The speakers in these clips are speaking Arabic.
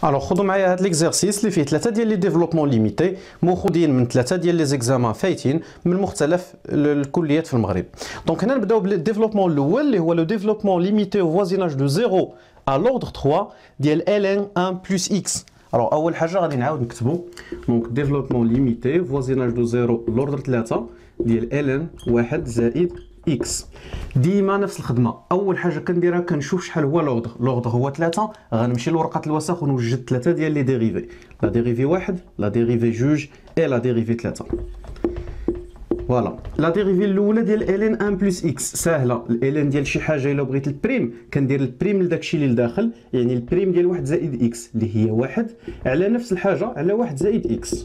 الوغ خذوا معايا هاد ليكزارسيس اللي فيه ثلاثه ديال لي ديفلوبمون ليميتي موخودين من ثلاثه ديال لي زيكزامان فايتين من مختلف الكليات في المغرب. دونك هنا نبداو بالديفلوبمون الاول اللي هو لو ديفلوبمون ليميتي او فوازيناج دو 0 ا لوردر 3 ديال ln 1 بلس x. الوغ اول حاجه غادي نعاود نكتبو دونك ديفلوبمون ليميتي فوازيناج دو 0 لوردر 3 ديال ln 1 زائد x. ديما نفس الخدمه، اول حاجه كنديرها كنشوف شحال هو لوردر هو 3، غنمشي لورقه الوسخ ونوجد 3 ديال لي ديريفي، لا ديريفي 1 لا ديريفي 2 اي لا ديريفي 3. فوالا لا ديريفي الاولى ديال ln 1 بلس x ساهله، ln ديال شي حاجه الا بغيت البريم كندير البريم لداكشي اللي لداخل، يعني البريم ديال 1 زائد x اللي هي 1 على نفس الحاجه على 1 زائد x.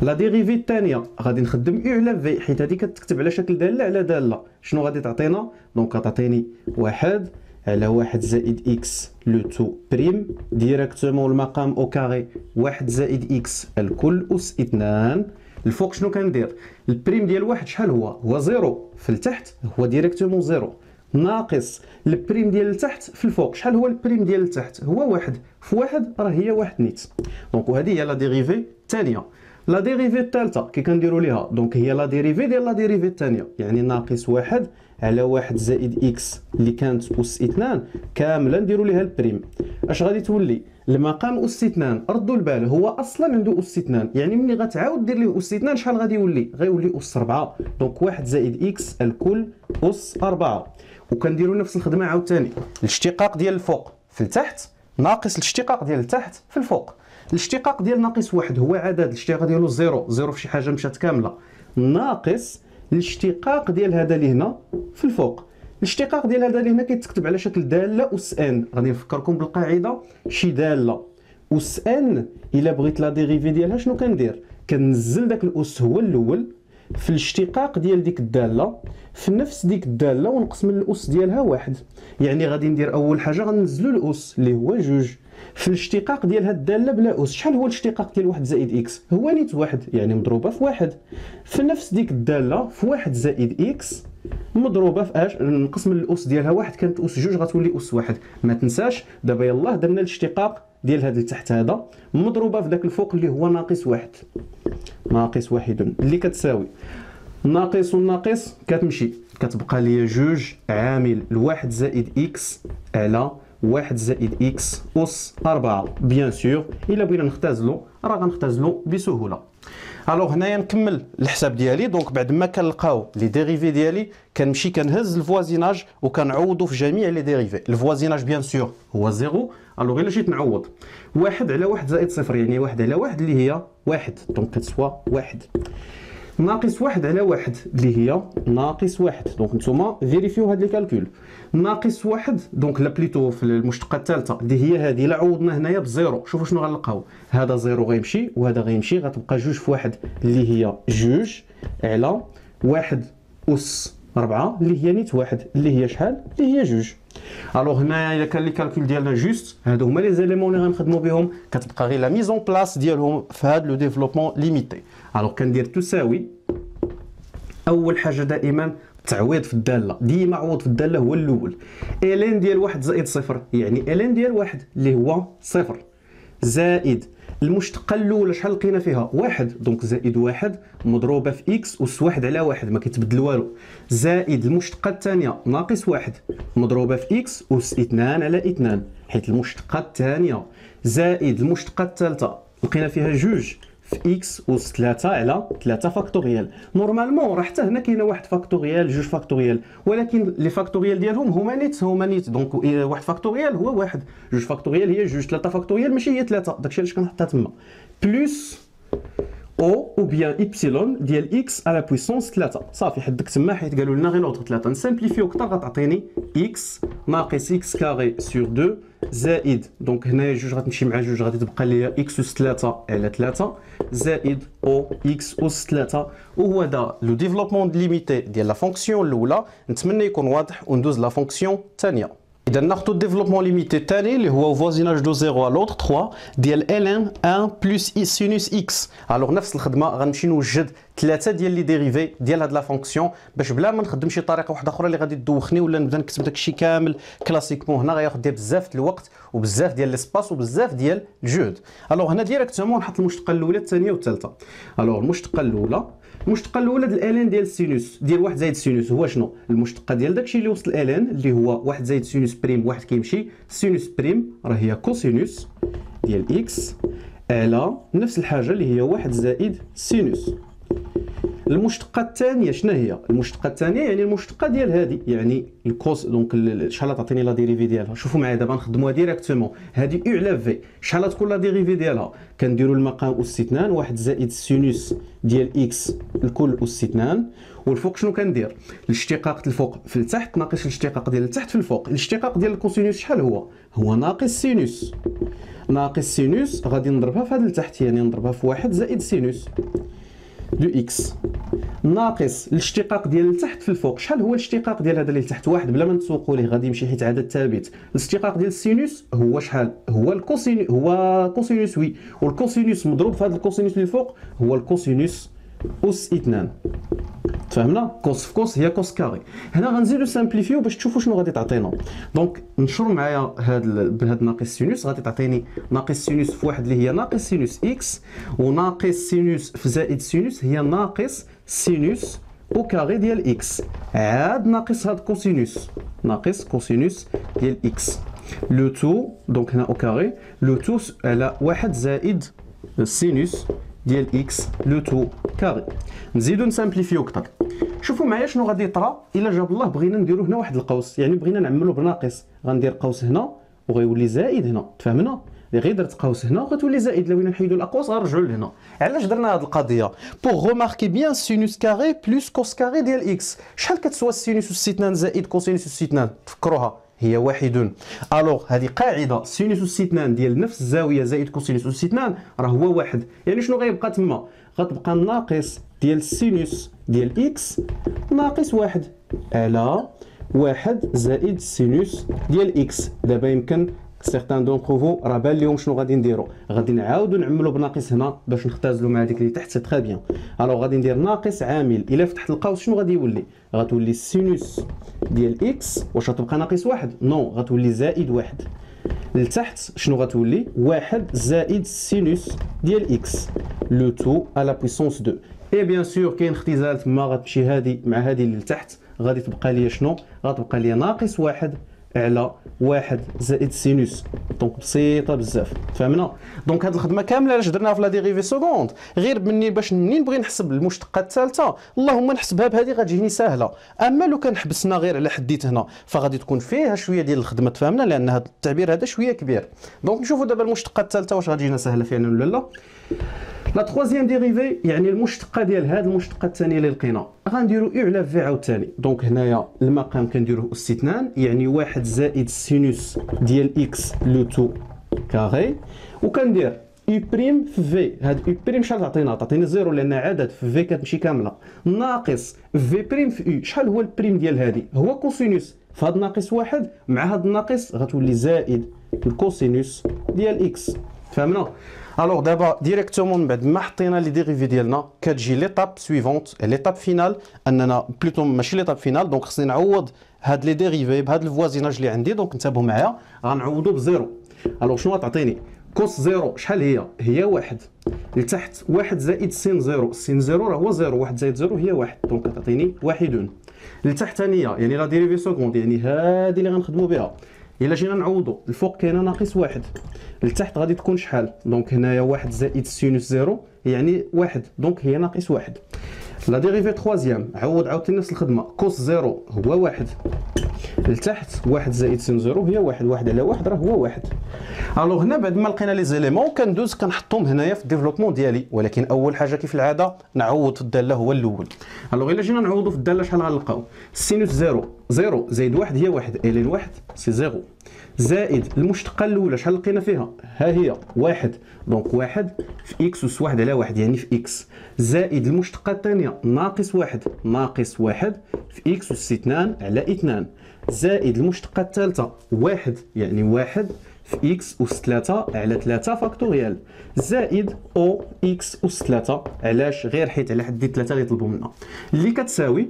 لا ديريفي الثانيه غادي نخدم او على في حيت هذه كتكتب على شكل داله على داله. شنو غادي تعطينا؟ دونك غتعطيني 1 على 1 زائد اكس لو تو بريم ديريكتومون المقام او كاري 1 زائد اكس الكل اس 2. الفوق شنو كندير؟ البريم ديال واحد شحال هو زيرو، في التحت هو ديريكتومون زيرو، ناقص البريم ديال التحت في الفوق شحال هو البريم ديال التحت هو واحد، في واحد راه هي واحد نيت. دونك وهذه هي لا ديريفي الثانيه. لا ديريفي الثالثه كي كنديروا ليها دونك هي لا ديريفي ديال لا ديريفي الثانيه، يعني ناقص 1 على 1 زائد اكس اللي كانت اس 2 كامله نديروا ليها البريم. اش غادي تولي؟ المقام اس 2 ردوا البال هو اصلا عنده اس 2، يعني ملي غتعاود دير ليه اس 2 شحال غادي يولي؟ غيولي اس 4. دونك 1 زائد اكس الكل اس 4. وكنديروا نفس الخدمه عاوتاني، الاشتقاق ديال الفوق في التحت ناقص الاشتقاق ديال التحت في الفوق. الاشتقاق ديال ناقص 1 هو عدد، الاشتقاق ديالو زيرو، زيرو في شي حاجه مشات كامله، ناقص الاشتقاق ديال هذا اللي هنا في الفوق. الاشتقاق ديال هذا اللي هنا كيتكتب على شكل داله اس ان. غادي نفكركم بالقاعده، شي داله اس ان الا بغيت لا ديريفي ديالها شنو كندير؟ كنزل داك الاس هو الاول في الاشتقاق ديال ديك الداله في نفس ديك الداله ونقسم الاس ديالها واحد، يعني غادي ندير اول حاجه غنزلوا الاس اللي هو جوج في الاشتقاق ديال هاد الداله بلا اس. شحال هو الاشتقاق ديال 1 زائد اكس؟ هو نيت واحد، يعني مضروبه في واحد في نفس ديك الداله في 1 زائد اكس مضروبه في اش؟ نقسم الاس ديالها واحد، كانت اس جوج غتولي اس واحد. ما تنساش دابا يلاه درنا الاشتقاق ديال هاد لتحت هذا مضروبه في داك الفوق اللي هو ناقص واحد، ناقص واحد اللي كتساوي ناقص والناقص كتمشي كتبقى لي جوج عامل الواحد زائد اكس على 1 زائد اكس اس 4. بيان سور الا بغينا نختازلو راه غنختازلو بسهوله. الوغ هنايا نكمل الحساب ديالي. دونك بعد ما كنلقاو لي ديريفي ديالي كنمشي كنهز الفوازيناج وكنعوضو في جميع لي ديريفي. الفوازيناج بيان سور هو زيرو. الوغ الا جيت نعوض 1 على 1 زائد صفر يعني 1 على 1 اللي هي 1، دونك كتسوى 1 ناقص 1 على 1 اللي هي ناقص 1. دونك نتوما فيريفيو هاد لي كالكول. ناقص 1 دونك لا بليتو في المشتقه الثالثه اللي هي هذه، لا عوضنا هنايا بزيرو شوفوا شنو غنلقاو، هذا زيرو غيمشي وهذا غيمشي، غتبقى جوج في واحد اللي هي جوج على 1 اس 4 اللي هي نيت واحد اللي هي شحال؟ اللي هي جوج. الوغ هنايا الا كان لي كالكول ديالنا جوست هادو هما لي زيليمون اللي غنخدموا بهم، كتبقى غير لا ميزون بلاص ديالهم في هاد لو ديفلوبمون ليميتي. الوغ كندير تساوي، اول حاجه دائما تعويض في الداله، ديما عوض في الداله هو الاول. الين ديال 1 زائد صفر يعني الين ديال 1 اللي هو صفر زائد المشتقه الاولى شحال لقينا فيها؟ واحد، دونك زائد واحد مضروبه في اكس اس واحد على واحد ما كيتبدل والو، زائد المشتقه الثانيه ناقص واحد مضروبه في اكس اس 2 على 2 حيت المشتقه الثانيه، زائد المشتقه الثالثه لقينا فيها جوج في اكس اس 3 على 3 فاكتوريال. نورمالمون راه حتى هنا كاينه واحد فاكتوريال جوج فاكتوريال، ولكن لي فاكتوريال ديالهم هما نيت دونك واحد فاكتوريال هو واحد، جوج فاكتوريال هي جوج، 3 فاكتوريال ماشي هي 3، داكشي علاش كنحطها تما بلس او بيان ايبسيلون ديال اكس على بويسونس 3. صافي حدك تما حيت قالوا لنا غير لوطر 3. نسامبليفيو اكثر غتعطيني اكس ناقص اكس كاري سور 2 زائد دونك هنايا جوج غتمشي مع جوج غادي تبقى ليا اكس اس 3 على 3 زائد او اكس اس 3. وهو دا لو ديفلوبمون ليميتي ديال لا فونكسيون الاولى. نتمنى يكون واضح وندوز لا فونكسيون الثانيه. اذا ناخذ الديفلوبمون ليميتي الثاني اللي هو فوازيناج دو 0 لوطر 3 ديال ln 1 بلس سينوس اكس. الوغ نفس الخدمه غنمشي نوجد ثلاثه ديال لي ديريفي ديال هاد لا فونكسيون باش بلا ما نخدم شي طريقه واحده اخرى اللي غادي تدوخني ولا نبدا نكتب داكشي كامل كلاسيكمون. هنا غياخذ ديال بزاف ديال الوقت وبزاف ديال ليسباس وبزاف ديال الجهد. الوغ هنا ديريكتومون نحط المشتقه الاولى الثانيه والثالثه. الوغ المشتقه الاولى ديال الان ديال السينوس ديال 1 زائد السينوس هو شنو؟ المشتقه ديال داكشي اللي وسط الان اللي هو 1 زائد سينوس بريم، واحد كيمشي سينوس بريم راه هي كوسينوس ديال اكس على نفس الحاجه اللي هي 1 زائد سينوس. المشتقه الثانيه شنو هي؟ المشتقه الثانيه يعني المشتقه ديال هذه، يعني الكوس. دونك شحال تعطيني لا ديريفي ديالها؟ شوفوا معايا دابا نخدموها ديريكتومون. هذه او على في شحال تكون لا ديريفي ديالها؟ كنديروا المقام اس 2 1 زائد السينوس ديال اكس الكل اس 2، والفوق شنو كندير؟ الاشتقاق الفوق في التحت ناقص الاشتقاق ديال التحت في الفوق. الاشتقاق ديال الكوسينوس شحال هو؟ هو ناقص سينوس. ناقص سينوس غادي نضربها في هذا التحت، يعني نضربها في 1 زائد سينوس دو اكس ناقص الاشتقاق ديال التحت في الفوق. شحال هو الاشتقاق ديال هذا اللي تحت؟ واحد بلا ما نسوقوا ليه غادي يمشي حيت عدد ثابت. الاشتقاق ديال السينوس هو شحال؟ هو الكوسينوس، هو كوسينوس وي، والكوسينوس مضروب في هذا الكوسينوس اللي فوق هو الكوسينوس اس 2. تفهمنا؟ كوس في كوس هي كوس كاري. هنا غنزيدو سامبليفيو باش تشوفوا شنو غادي تعطينا. دونك نشروا معايا بهاد ناقص سينوس غادي تعطيني ناقص سينوس في واحد اللي هي ناقص سينوس اكس، وناقص سينوس في زائد سينوس هي ناقص سينوس او كاري ديال اكس، عاد ناقص هاد كوسينوس ناقص كوسينوس ديال اكس لو تو. دونك هنا او كاري لو تو على 1 زائد سينوس ديال اكس لو تو كاري. نزيدو نسامبليفيو اكثر. شوفوا معايا شنو غادي يطرا الا جاب الله بغينا نديرو هنا واحد القوس، يعني بغينا نعملو بناقص غندير قوس هنا وغيولي زائد هنا. تفهمنا؟ غير درت قوس هنا وغتولي زائد. لو بغينا نحيدو الاقواس غنرجعو لهنا. علاش درنا هاد القضيه؟ بوغ روماركي بيان سينوس كاري بلس كوس كاري ديال اكس. شحال كتسوى السينوس اس 2 زائد كوسينوس اس 2؟ تفكروها هي واحد. الوغ هذه قاعده سينوس اس 2 ديال نفس الزاويه زائد كوسينوس اس 2 راه هو واحد. يعني شنو غيبقى تما؟ غتبقى ناقص ديال السينوس ديال اكس ناقص 1 على 1 زائد السينوس ديال اكس. دابا يمكن سيغتان دونكو فو راه بان ليهم شنو غادي نديرو. غادي نعاودو نعملو بناقص هنا باش نختازلو مع ديك اللي تحت. سي تري بيان. الوغ غادي ندير ناقص عامل. الا فتحت القوس شنو غادي يولي؟ غتولي السينوس ديال اكس. واش غتبقى ناقص 1؟ نو، غتولي زائد 1. لتحت شنو غتولي؟ 1 زائد السينوس ديال اكس لو تو على بويسونس 2. اي بيان سور كاين اختزال تما، غتمشي هادي مع هادي اللي لتحت، غادي تبقى ليا شنو؟ غتبقى ليا ناقص 1 على 1 زائد سينوس. دونك بسيطه بزاف. فهمنا؟ دونك هاد الخدمه كامله علاش درناها في لا ديريفي سكوند؟ غير مني باش منين نبغي نحسب المشتقه الثالثه اللهم نحسبها بهذه غتجيني سهله. اما لو كان حبسنا غير على حديت هنا فغادي تكون فيها شويه ديال الخدمه. تفهمنا؟ لان هذا التعبير هذا شويه كبير. دونك نشوفوا دابا المشتقه الثالثه واش غتجينا سهله فعلا ولا لا. لا تروازيام ديريفي يعني المشتقه ديال هذه المشتقه الثانيه اللي لقينا غنديروا او على في عاوتاني. دونك هنايا المقام كنديروه اس 2، يعني 1 زائد السينوس ديال اكس لو تو كاري، وكندير او بريم في في. هاد او بريم شحال تعطينا؟ تعطيني زيرو لان عدد في في كتمشي كامله، ناقص في بريم في او. شحال هو البريم ديال هذه؟ هو كوسينوس. فهاد ناقص 1 مع هاد الناقص غتولي زائد الكوسينوس ديال اكس. فهمنا؟ الوغ دابا ديريكتومون من بعد ما حطينا لي ديريفي ديالنا كتجي ليطاب سويفونت، ليطاب فينال، اننا بلوتو ماشي ليطاب فينال. دونك خصني نعوض هاد لي ديريفي بهاد الفوازيناج اللي عندي. دونك انتبهوا معايا غنعوضو بزيرو. الوغ شنو غتعطيني؟ كوس زيرو شحال هي؟ هي 1. لتحت 1 زائد سين زيرو. سين زيرو راه هو زيرو، 1 زائد زيرو هي 1. دونك غتعطيني 1. لتحت ثانيه يعني لا ديريفي سكوند، يعني هادي اللي غنخدموا بها. الا جينا نعوضو الفوق كاينه ناقص 1، لتحت غادي تكون شحال؟ دونك هنايا 1 زائد سينوس زيرو يعني 1، دونك هي ناقص 1. لا ديريفي تخوازيام عوض عاوتاني نفس الخدمه. كوس زيرو هو 1، لتحت 1 زائد سين زيرو هي 1، 1 على 1 راه هو 1. الوغ هنا بعد ما لقينا لي زيليمون كندوز كنحطهم هنايا في الديفلوبمون ديالي، ولكن اول حاجه كيف العاده نعوض في الداله هو الاول. الوغ الا جينا نعوضوا في الداله شحال غنلقاو؟ سينوس زيرو، زيرو زائد 1 هي 1، الين 1 سي زيرو، زائد المشتقه الاولى شحال لقينا فيها؟ ها هي 1، دونك 1 في اكس اس 1 على 1 يعني في اكس، زائد المشتقه الثانيه ناقص 1، ناقص 1 في اكس اس 2 على 2، زائد المشتقه الثالثه 1 يعني 1 في اكس أس 3 على 3 فاكتوريال زائد او اكس أس 3. علاش؟ غير حيت على حد 3 اللي طلبوا منا، اللي كتساوي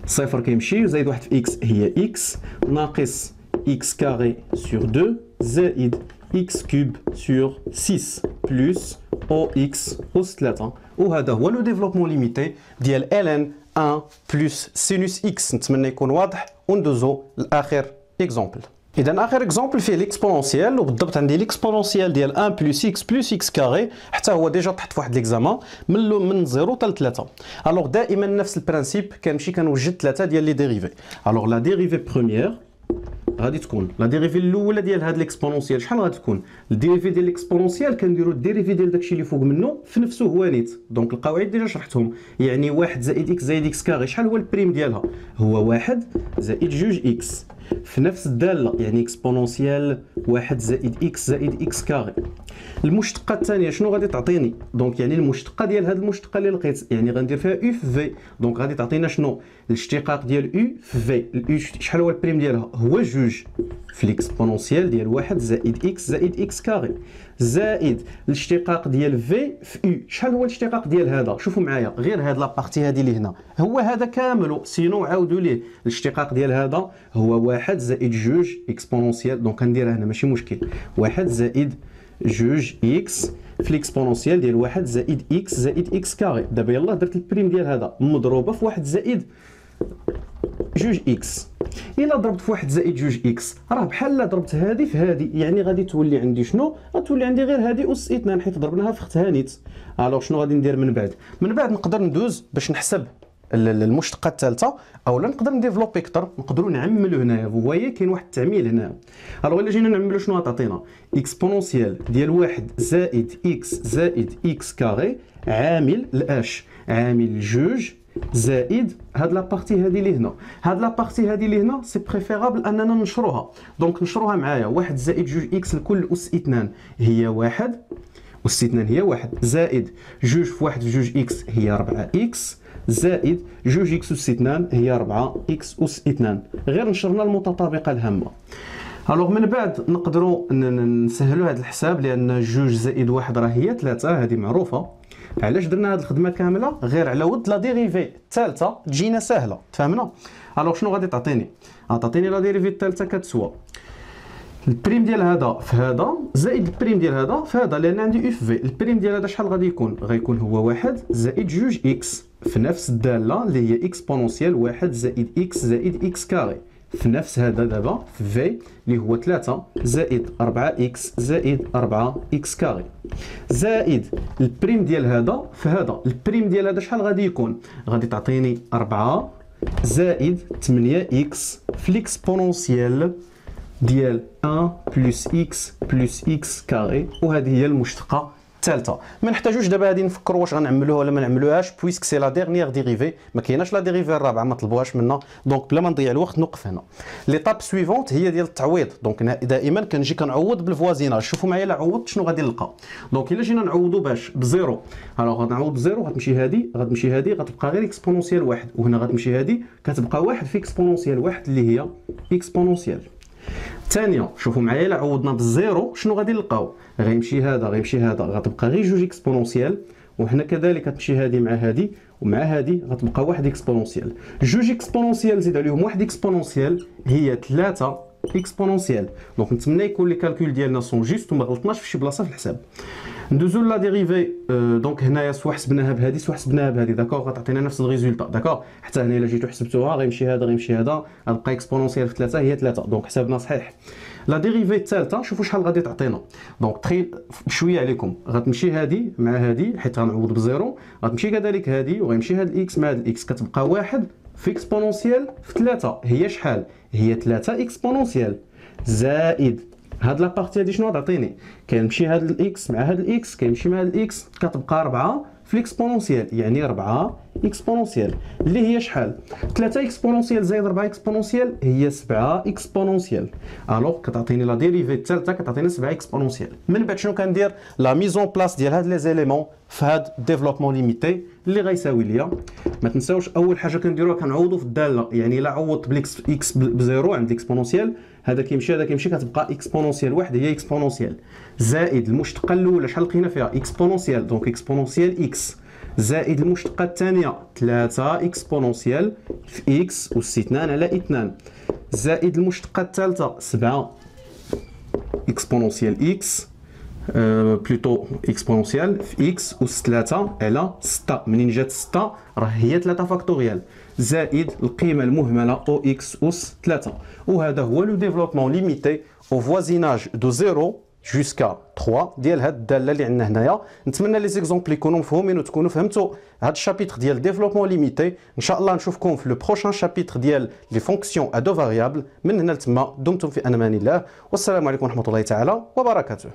صفر كيمشي زائد واحد في اكس هي اكس ناقص اكس كاري سور 2 زائد اكس كوب سور 6 بلس او اكس أس 3. وهذا هو لو ديفلوبمون ليميتي ديال ال ان 1 بلس سينوس اكس. نتمنى يكون واضح وندوزو لاخر اكزومبل. اذا اخر اكزومبل فيه ليكسبونونسيال، وبالضبط عندي ليكسبونونسيال ديال 1 بلس اكس كاري، حتى هو ديجا طحت في واحد ليكزامان من 0 حتى ل 3. الوغ دائما نفس البرانسيب، كنمشي كنوجد 3 ديال لي ديريفي. الوغ لا ديريفي بروميير غادي تكون لا ديريفي الاولى ديال هاد ليكسبونونسيال شحال غادي تكون؟ الديريفي ديال ليكسبونونسيال كنديرو الديريفي ديال داكشي اللي فوق منه في نفسه هو نيت. دونك القواعد ديجا شرحتهم، يعني 1 زائد اكس زائد اكس كاري شحال هو البريم ديالها؟ هو 1 زائد جوج اكس في نفس الداله، يعني اكسبونونسيال 1 زائد اكس زائد اكس كاري. المشتقه الثانيه شنو غادي تعطيني؟ دونك يعني المشتقه ديال هاد المشتقه اللي لقيت، يعني غندير فيها او في في، دونك غادي تعطينا شنو؟ الاشتقاق ديال او في في. الاو شحال هو البريم ديالها؟ هو جوج في ليكسبونونسيال ديال 1 زائد اكس زائد اكس كاري زائد الاشتقاق ديال في في او. شحال هو الاشتقاق ديال هذا؟ شوفوا معايا غير هاد لابارتي هادي اللي هنا، هو هذا كامل، سينو عاودوا ليه. الاشتقاق ديال هذا هو 1 زائد جوج اكسبونونسيال، دونك غنديرها هنا ماشي مشكل، 1 زائد جوج اكس في ليكسبونونسيال ديال 1 زائد اكس زائد اكس كاري. دابا يلاه درت البريم ديال هذا مضروبه في 1 زائد جوج اكس. الا ضربت في 1 زائد جوج اكس راه بحال ضربت هذه في هذه، يعني غادي تولي عندي شنو؟ غتولي عندي غير هذه اس 2 حيت ضربناها في اختها نيت. الوغ شنو غادي ندير من بعد؟ من بعد نقدر ندوز باش نحسب المشتقه الثالثه، اولا نقدر نديفلوبي اكثر، نقدروا نعملوا هنايا. فوايي كاين واحد التعميل هنا. الوغ الا جينا نعملوا شنو غتعطينا؟ اكسبونونسيال ديال 1 زائد اكس زائد اكس كاري عامل الاش عامل جوج زائد هاد لابارتي هادي اللي هنا. هاد لابارتي هادي اللي هنا سي بريفيرابل اننا نشروها، دونك نشروها معايا. 1 زائد جوج اكس لكل اس 2 هي 1 اس 2 هي 1 زائد جوج في 1 في جوج اكس هي 4 اكس زائد جوج اكس اس 2 هي 4 اكس اس 2. غير نشرنا المتطابقه الهامه. الوغ من بعد نقدروا نسهلوا هذا الحساب، لان جوج زائد 1 راه هي 3، هذه معروفه. علاش درنا هذه الخدمه كامله؟ غير على ود لا ديريفي الثالثه تجينا سهله، تفهمنا؟ الوغ شنو غادي تعطيني؟ غتعطيني لا ديريفي الثالثه كتسوى البريم ديال هذا في هذا زائد البريم ديال هذا في هذا، لان عندي اف في. البريم ديال هذا شحال غادي يكون؟ غيكون هو 1 زائد جوج اكس في نفس الداله اللي هي اكسبونونسيال 1 زائد اكس زائد اكس كاري في نفس هذا دابا في اللي هو 3 زائد 4 اكس زائد 4 اكس كاري زائد البريم ديال هذا في هذا. البريم ديال هذا شحال غادي يكون؟ غادي تعطيني 4 زائد 8 اكس في ليكسبونونسيال ديال 1 بلس اكس كاري، وهذه هي المشتقه الثالثه. ما نحتاجوش دابا غادي نفكروا واش غنعملوها ولا ما نعملوهاش، بويسك سي لا ديرنيير ديريفي، ما كايناش لا ديريفي الرابعه ما طلبوهاش منا. دونك بلا ما نضيع الوقت نوقف هنا. ليطاب سويفونت هي ديال التعويض. دونك دائما كنجي كنعوض بالفوازيناج. شوفوا معايا الا عوضت شنو غادي نلقى. دونك الا جينا نعوضوا باش بزيرو، الوغ غنعوض بزيرو، غتمشي هذه غتمشي هذه، غتبقى غير اكسبونونسيال 1، وهنا غتمشي هذه كتبقى 1 في اكسبونونسيال 1 اللي هي اكسبونونسيال. ثانيا شوفوا معايا الا عوضنا بالزيرو شنو غادي نلقاو؟ غيمشي هذا غيمشي هذا، غتبقى غير جوج اكسبونونسيال، وهنا كذلك غتمشي هذه مع هذه ومع هذه غتبقى واحد اكسبونونسيال. جوج اكسبونونسيال زيد عليهم واحد اكسبونونسيال هي 3 اكسبونونسيال. دونك نتمنى يكون لي كالكول ديالنا سون جوست وما غلطناش في شي بلاصه في الحساب. ندوزو لا ديريفي. دونك هنايا سوا حسبناها بهذه سوا حسبناها بهذه، داكوغ غتعطينا نفس الريزولتا. داكوغ حتى هنا الا جيتو حسبتوها غيمشي هذا غيمشي هذا، غتبقى اكسبونونسيال في 3 هي 3، دونك حسابنا صحيح. لا ديريفي الثالثه شوفوا شحال غادي تعطينا. دونك تخيل بشويه عليكم، غتمشي هذه مع هذه حيت غنعوض بزيرو، غتمشي كذلك هذه وغيمشي هذا الاكس مع هذا الاكس، كتبقى 1 في اكسبونونسيال في 3 هي شحال؟ هي 3 اكسبونونسيال زائد هاد لابارتي هادي شنو غتعطيني؟ كيمشي هاد الاكس مع هاد الاكس كيمشي مع هاد الاكس، كتبقى 4 في الاكسبونونسيال، يعني 4 اكسبونونسيال اللي هي شحال 3 اكسبونونسيال زائد 4 اكسبونونسيال هي 7 اكسبونونسيال. الوغ كتعطيني لا ديريفي الثالثه كتعطيني 7 اكسبونونسيال. من بعد شنو كندير لا ميزون بلاص ديال هاد لي زيليمون في هاد ديفلوبمون ليميتي اللي غيساوي ليا. ما تنساوش اول حاجه كنديروها كنعوضوا في الداله، يعني الا عوضت بالاكس اكس بزيرو عند الاكسبونونسيال هذا كيمشي كتبقى اكسبونونسيال واحد هي اكسبونونسيال زائد المشتقه الاولى شحال لقينا فيها اكسبونونسيال دونك اكسبونونسيال اكس زائد المشتقه الثانيه 3 اكسبونونسيال في اكس أس 2 على 2 زائد المشتقه الثالثه 7 اكسبونونسيال اكس بلوتو اكسبونونسيال في اكس أس 3 على 6. منين جات 6 راه هي 3 فاكتوريال زائد القيمه المهمله او اكس أس 3. وهذا هو لو ديفلوبمون ليميتي او فوازيناج دو 0 جوسكا 3 ديال هاد الداله اللي عندنا هنايا. نتمنى لي زيكزامبل يكونوا مفهومين وتكونوا فهمتوا هاد الشابيتر ديال ديفلوبمون ليميتي. ان شاء الله نشوفكم في لو بروشان شابيتر ديال لي فونكسيون ا دو فاريابل. من هنا لتما دمتم في امان الله، والسلام عليكم ورحمه الله تعالى وبركاته.